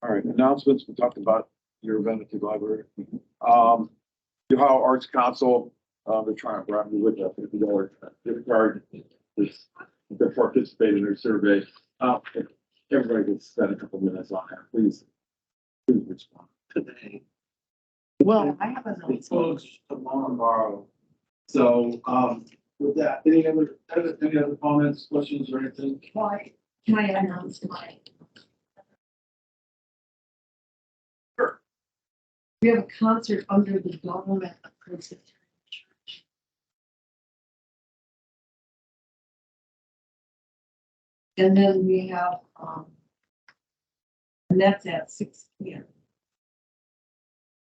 Speaker 1: All right, announcements, we talked about your event at the library. The Ohio Arts Council, they're trying to wrap me with that $50 gift card. They're participating in their survey. Everybody gets spend a couple minutes on that, please. Please respond.
Speaker 8: Today.
Speaker 10: Well, I have another.
Speaker 1: It's closed tomorrow. So, with that, any other comments, questions or anything?
Speaker 10: Why, can I announce my?
Speaker 1: Sure.
Speaker 10: We have a concert under the dome at the Presbyterian Church. And then we have, and that's at 6 p.m.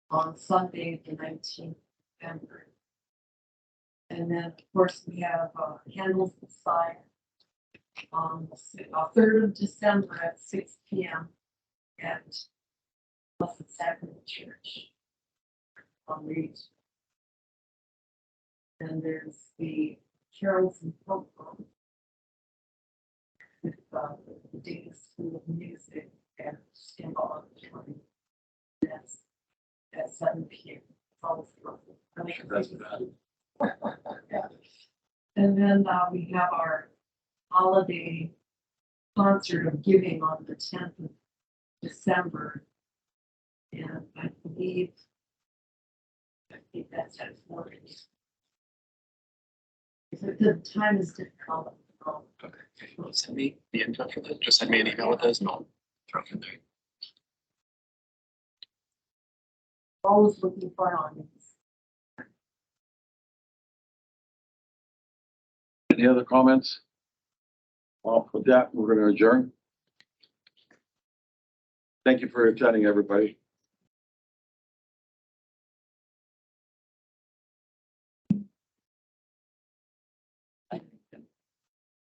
Speaker 10: on Sunday, the 19th of November. And then, of course, we have Candles Inside on the 3rd of December at 6 p.m. at Blessed Sacrament Church on Reed. And there's the Carols and Folk with the Davis School of Music and Skinball Auditorium. That's at 7 p.m. It's always lovely. Yeah. And then we have our holiday concert of giving on the 10th of December. And I think that's at 4. The time is different.
Speaker 5: Okay. Well, send me the info for that. Just send me an email with those and I'll throw it in there.
Speaker 10: Always looking for an audience.
Speaker 1: Any other comments? Well, with that, we're going to adjourn. Thank you for attending, everybody.